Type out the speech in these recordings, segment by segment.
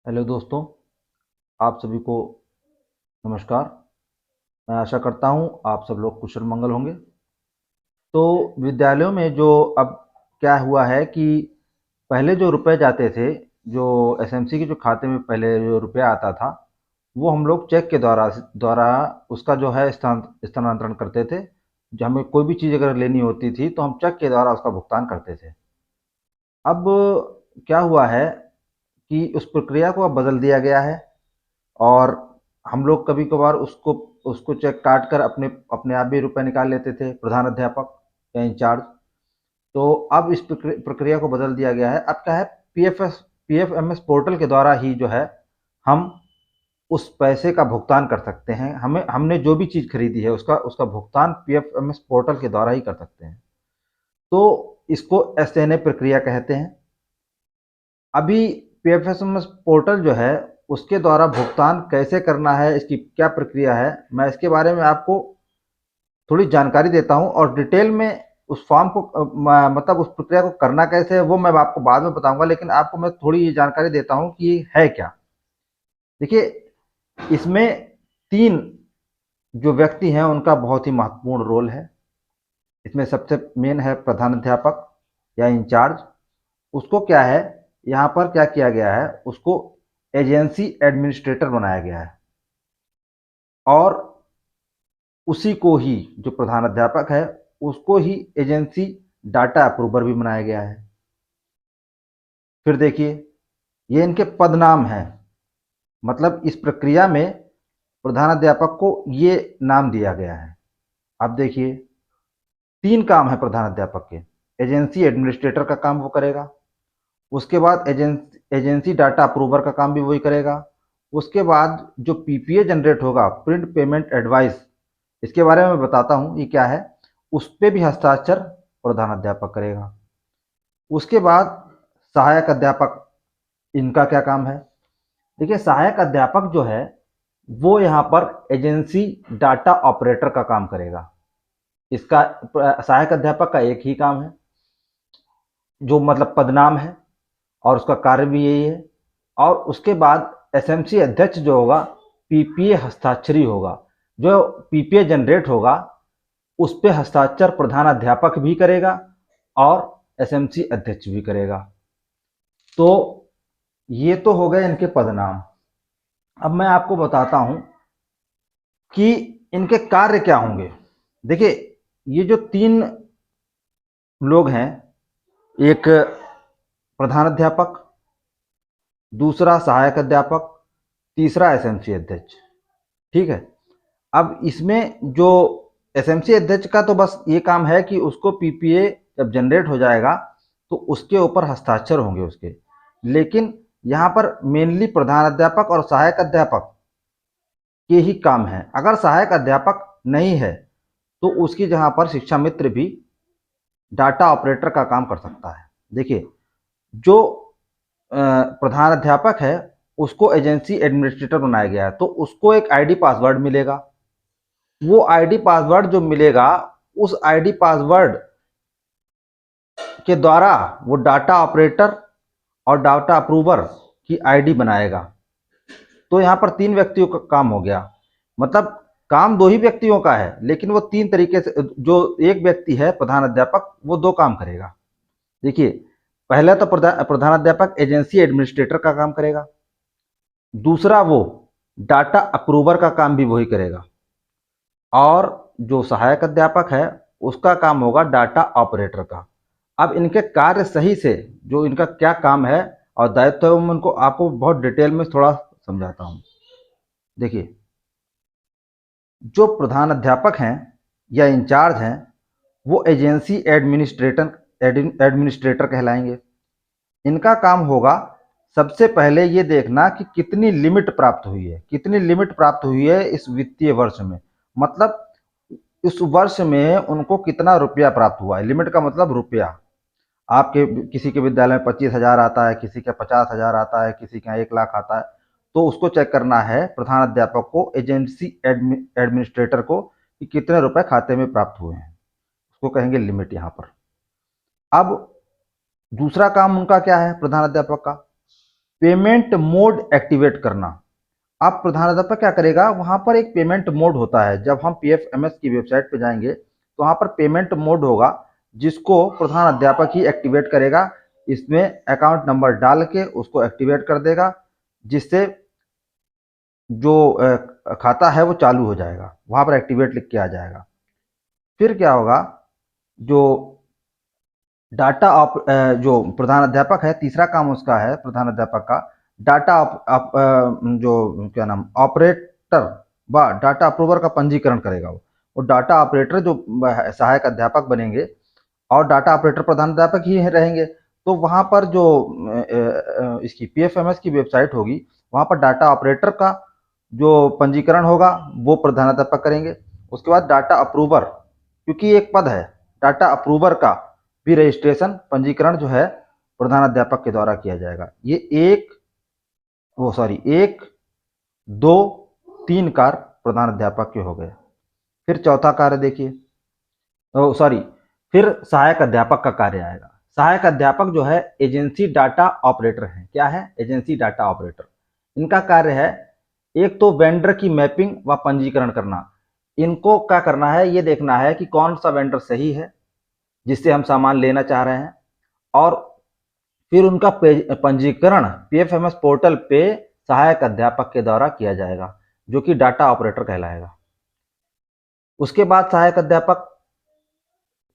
Hello दोस्तों, आप सभी को नमस्कार। मैं आशा करता हूँ आप सब लोग कुशल मंगल होंगे। तो विद्यालयों में जो अब क्या हुआ है कि पहले जो रुपए जाते थे, जो एसएमसी के जो खाते में पहले जो रुपया आता था, वो हम लोग चेक के द्वारा द्वारा उसका जो है स्थानांतरण करते थे। जो हमें कोई भी चीज़ अगर लेनी होती थी तो हम चेक के द्वारा उसका भुगतान करते थे। अब क्या हुआ है कि उस प्रक्रिया को अब बदल दिया गया है, और हम लोग कभी कभार उसको उसको चेक काट कर अपने अपने आप भी रुपए निकाल लेते थे, प्रधान अध्यापक या इंचार्ज। तो अब इस प्रक्रिया को बदल दिया गया है। अब क्या है, पीएफएमएस पोर्टल के द्वारा ही जो है हम उस पैसे का भुगतान कर सकते हैं। हमें हमने जो भी चीज़ खरीदी है उसका उसका भुगतान पीएफएमएस पोर्टल के द्वारा ही कर सकते हैं। तो इसको एसएनए प्रक्रिया कहते हैं। अभी पीएफएमएस पोर्टल जो है उसके द्वारा भुगतान कैसे करना है, इसकी क्या प्रक्रिया है, मैं इसके बारे में आपको थोड़ी जानकारी देता हूँ। और डिटेल में उस फॉर्म को मतलब उस प्रक्रिया को करना कैसे है वो मैं आपको बाद में बताऊंगा, लेकिन आपको मैं थोड़ी ये जानकारी देता हूँ कि ये है क्या। देखिए, इसमें तीन जो व्यक्ति हैं उनका बहुत ही महत्वपूर्ण रोल है। इसमें सबसे मेन है प्रधान अध्यापक या इंचार्ज। उसको क्या है, यहाँ पर क्या किया गया है, उसको एजेंसी एडमिनिस्ट्रेटर बनाया गया है। और उसी को ही, जो प्रधान अध्यापक है, उसको ही एजेंसी डाटा अप्रूवर भी बनाया गया है। फिर देखिए, ये इनके पद नाम हैं। मतलब इस प्रक्रिया में प्रधान अध्यापक को ये नाम दिया गया है। अब देखिए, तीन काम है प्रधान अध्यापक के। एजेंसी एडमिनिस्ट्रेटर का काम वो करेगा, उसके बाद एजेंसी डाटा अप्रूवर का काम भी वही करेगा, उसके बाद जो पीपीए जनरेट होगा, प्रिंट पेमेंट एडवाइस, इसके बारे में बताता हूँ ये क्या है, उस पर भी हस्ताक्षर प्रधान अध्यापक करेगा। उसके बाद सहायक अध्यापक, इनका क्या काम है। देखिए, सहायक अध्यापक जो है वो यहाँ पर एजेंसी डाटा ऑपरेटर का काम करेगा। इसका सहायक अध्यापक का एक ही काम है, जो मतलब पदनाम है, और उसका कार्य भी यही है। और उसके बाद एसएमसी अध्यक्ष जो होगा, पीपीए हस्ताक्षरी होगा। जो पीपीए जनरेट होगा उस पे हस्ताक्षर प्रधान अध्यापक भी करेगा और एसएमसी अध्यक्ष भी करेगा। तो ये तो हो गए इनके पदनाम। अब मैं आपको बताता हूं कि इनके कार्य क्या होंगे। देखिए, ये जो तीन लोग हैं, एक प्रधान अध्यापक, दूसरा सहायक अध्यापक, तीसरा एसएमसी अध्यक्ष। ठीक है। अब इसमें जो एसएमसी अध्यक्ष का तो बस ये काम है कि उसको पीपीए जब जनरेट हो जाएगा तो उसके ऊपर हस्ताक्षर होंगे उसके। लेकिन यहाँ पर मेनली प्रधान अध्यापक और सहायक अध्यापक के ही काम है। अगर सहायक अध्यापक नहीं है तो उसकी जहाँ पर शिक्षा मित्र भी डाटा ऑपरेटर का काम कर सकता है। देखिए, जो प्रधान अध्यापक है उसको एजेंसी एडमिनिस्ट्रेटर बनाया गया है, तो उसको एक आईडी पासवर्ड मिलेगा। वो आईडी पासवर्ड जो मिलेगा, उस आईडी पासवर्ड के द्वारा वो डाटा ऑपरेटर और डाटा अप्रूवर की आईडी बनाएगा। तो यहाँ पर तीन व्यक्तियों का काम हो गया। मतलब काम दो ही व्यक्तियों का है, लेकिन वो तीन तरीके से, जो एक व्यक्ति है प्रधान अध्यापक, वो दो काम करेगा। देखिए, पहला तो प्रधान अध्यापक एजेंसी एडमिनिस्ट्रेटर का काम करेगा, दूसरा वो डाटा अप्रूवर का काम भी वही करेगा, और जो सहायक अध्यापक है उसका काम होगा डाटा ऑपरेटर का। अब इनके कार्य सही से, जो इनका क्या काम है और दायित्व है, मैं उनको आपको बहुत डिटेल में थोड़ा समझाता हूँ। देखिए, जो प्रधान अध्यापक हैं या इंचार्ज हैं, वो एजेंसी एडमिनिस्ट्रेटर कहलाएंगे। इनका काम होगा सबसे पहले ये देखना कि कितनी लिमिट प्राप्त हुई है, कितनी लिमिट प्राप्त हुई है इस वित्तीय वर्ष में। मतलब इस वर्ष में उनको कितना रुपया प्राप्त हुआ है। लिमिट का मतलब रुपया। आपके किसी के विद्यालय में 25,000 आता है, किसी का 50,000 आता है, किसी का 1 लाख आता है। तो उसको चेक करना है प्रधान अध्यापक को, एजेंसी एडमिनिस्ट्रेटर को, कि कितने रुपए खाते में प्राप्त हुए हैं। उसको कहेंगे लिमिट यहाँ पर। अब दूसरा काम उनका क्या है प्रधान अध्यापक का, पेमेंट मोड एक्टिवेट करना। अब प्रधानाध्यापक क्या करेगा, वहां पर एक पेमेंट मोड होता है। जब हम पीएफएमएस की वेबसाइट पे जाएंगे तो वहां पर पेमेंट मोड होगा, जिसको प्रधान अध्यापक ही एक्टिवेट करेगा। इसमें अकाउंट नंबर डाल के उसको एक्टिवेट कर देगा, जिससे जो खाता है वो चालू हो जाएगा, वहां पर एक्टिवेट लिख के आ जाएगा। फिर क्या होगा, जो डाटा जो प्रधान अध्यापक है, तीसरा काम उसका है प्रधान अध्यापक का, डाटा जो क्या नाम ऑपरेटर व डाटा अप्रूवर का पंजीकरण करेगा। वो डाटा ऑपरेटर जो सहायक अध्यापक बनेंगे और डाटा ऑपरेटर प्रधान अध्यापक ही रहेंगे। तो वहां पर जो इसकी पीएफएमएस की वेबसाइट होगी, वहां पर डाटा ऑपरेटर का जो पंजीकरण होगा वो प्रधान अध्यापक करेंगे। उसके बाद डाटा अप्रूवर, क्योंकि एक पद है, डाटा अप्रूवर का भी रजिस्ट्रेशन पंजीकरण जो है प्रधान अध्यापक के द्वारा किया जाएगा। ये एक दो तीन कार्य प्रधान अध्यापक के हो गए। फिर चौथा कार्य देखिए, फिर सहायक अध्यापक का कार्य आएगा। सहायक अध्यापक जो है एजेंसी डाटा ऑपरेटर है। क्या है? Agency data operator. इनका कार्य है एक तो वेंडर की मैपिंग व पंजीकरण करना। इनको क्या करना है, ये देखना है कि कौन सा वेंडर सही है जिससे हम सामान लेना चाह रहे हैं, और फिर उनका पंजीकरण पीएफएमएस पोर्टल पे सहायक अध्यापक के द्वारा किया जाएगा, जो कि डाटा ऑपरेटर कहलाएगा। उसके बाद सहायक अध्यापक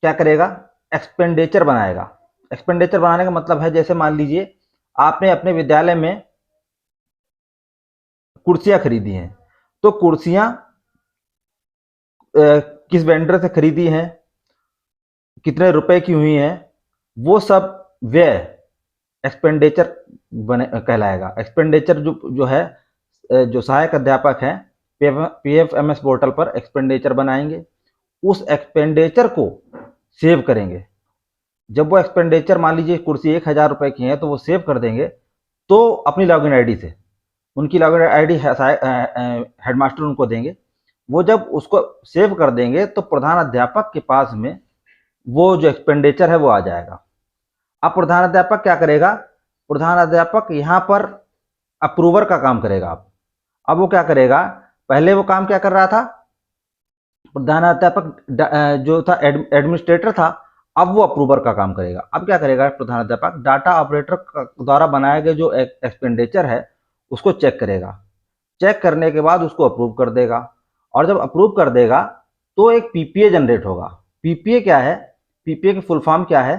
क्या करेगा, एक्सपेंडिचर बनाएगा। एक्सपेंडिचर बनाने का मतलब है, जैसे मान लीजिए आपने अपने विद्यालय में कुर्सियां खरीदी हैं, तो कुर्सियां किस वेंडर से खरीदी हैं, कितने रुपए की हुई हैं, वो सब व्यय एक्सपेंडिचर बने कहलाएगा। एक्सपेंडिचर जो है, जो सहायक अध्यापक हैं पीएफएमएस पोर्टल पर एक्सपेंडिचर बनाएंगे, उस एक्सपेंडिचर को सेव करेंगे। जब वो एक्सपेंडिचर मान लीजिए कुर्सी 1000 रुपए की है तो वो सेव कर देंगे, तो अपनी लॉगिन आईडी से, उनकी लॉगिन आईडी हेडमास्टर उनको देंगे। वो जब उसको सेव कर देंगे तो प्रधान अध्यापक के पास में वो जो एक्सपेंडिचर है वो आ जाएगा। अब प्रधान अध्यापक क्या करेगा, प्रधान अध्यापक यहाँ पर अप्रूवर का काम करेगा। अब वो क्या करेगा, पहले वो काम क्या कर रहा था, प्रधान अध्यापक जो था एडमिनिस्ट्रेटर था, अब वो अप्रूवर का काम करेगा। अब क्या करेगा प्रधान अध्यापक, डाटा ऑपरेटर द्वारा बनाए गए जो एक्सपेंडिचर है उसको चेक करेगा। चेक करने के बाद उसको अप्रूव कर देगा, और जब अप्रूव कर देगा तो एक पीपीए जनरेट होगा। पीपीए क्या है, पीपीए की फुल फॉर्म क्या है,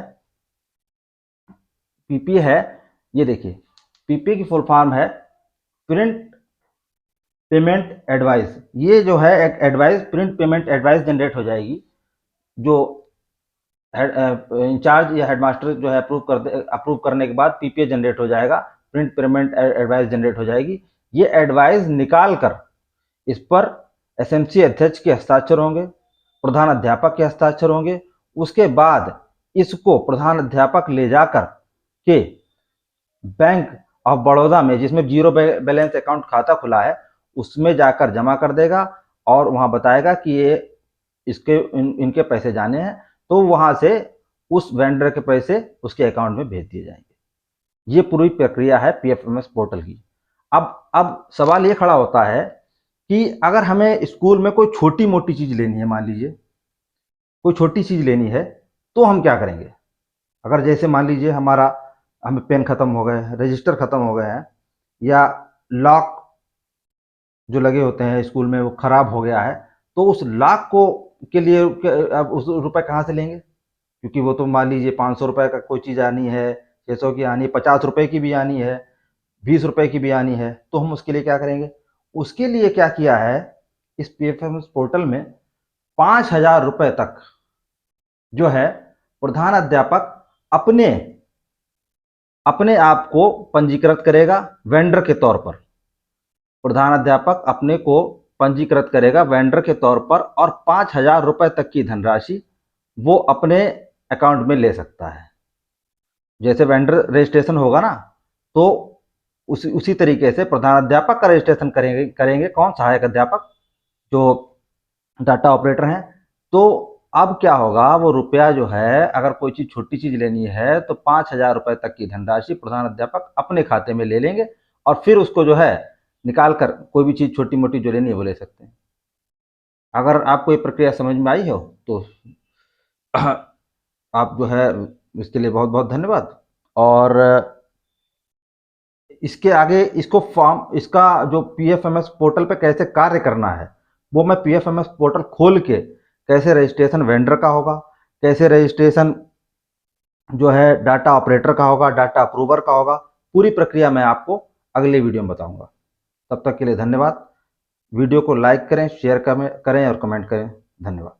पीपीए है, ये देखिए, पीपीए की फुल फॉर्म है प्रिंट पेमेंट एडवाइस। ये जो है एक advice, print payment advice generate हो जाएगी, जो इंचार्ज या हेडमास्टर जो है अप्रूव करने के बाद पीपीए जनरेट हो जाएगा, प्रिंट पेमेंट एडवाइस जनरेट हो जाएगी। ये एडवाइस निकाल कर इस पर एसएमसी अध्यक्ष के हस्ताक्षर होंगे, प्रधान अध्यापक के हस्ताक्षर होंगे। उसके बाद इसको प्रधान अध्यापक ले जाकर के बैंक ऑफ बड़ौदा में, जिसमें जीरो बैलेंस अकाउंट खाता खुला है, उसमें जाकर जमा कर देगा, और वहां बताएगा कि ये इनके पैसे जाने हैं, तो वहां से उस वेंडर के पैसे उसके अकाउंट में भेज दिए जाएंगे। ये पूरी प्रक्रिया है पीएफएमएस पोर्टल की। अब सवाल ये खड़ा होता है कि अगर हमें स्कूल में कोई छोटी मोटी चीज लेनी है, मान लीजिए कोई छोटी चीज लेनी है, तो हम क्या करेंगे। अगर जैसे मान लीजिए हमें पेन खत्म हो गए, रजिस्टर खत्म हो गए हैं, या लॉक जो लगे होते हैं स्कूल में वो खराब हो गया है, तो उस लॉक को के लिए अब उस रुपए कहाँ से लेंगे, क्योंकि वो तो मान लीजिए 500 रुपए का कोई चीज़ आनी है, 600 की आनी है, 50 रुपए की भी आनी है, 20 रुपए की भी आनी है, तो हम उसके लिए क्या करेंगे। उसके लिए क्या किया है, इस पीएफएमएस पोर्टल में 5000 रुपए तक जो है प्रधान अध्यापक अपने आप को पंजीकृत करेगा वेंडर के तौर पर। प्रधान अध्यापक अपने को पंजीकृत करेगा वेंडर के तौर पर, और 5000 रुपए तक की धनराशि वो अपने अकाउंट में ले सकता है। जैसे वेंडर रजिस्ट्रेशन होगा ना, तो उसी तरीके से प्रधान अध्यापक का रजिस्ट्रेशन करेंगे कौन, सहायक अध्यापक जो डाटा ऑपरेटर हैं। तो अब क्या होगा, वो रुपया जो है, अगर कोई चीज़ छोटी चीज़ लेनी है तो 5,000 रुपये तक की धनराशि प्रधान अध्यापक अपने खाते में ले लेंगे और फिर उसको जो है निकाल कर कोई भी चीज़ छोटी मोटी जो लेनी है वो ले सकते हैं। अगर आपको ये प्रक्रिया समझ में आई हो तो आप जो है इसके लिए बहुत बहुत धन्यवाद। और इसके आगे इसको फॉर्म, इसका जो पीएफएमएस पोर्टल पे कैसे कार्य करना है वो मैं पीएफएमएस पोर्टल खोल के कैसे रजिस्ट्रेशन वेंडर का होगा, कैसे रजिस्ट्रेशन जो है डाटा ऑपरेटर का होगा, डाटा अप्रूवर का होगा, पूरी प्रक्रिया मैं आपको अगले वीडियो में बताऊंगा। तब तक के लिए धन्यवाद। वीडियो को लाइक करें, शेयर करें और कमेंट करें। धन्यवाद।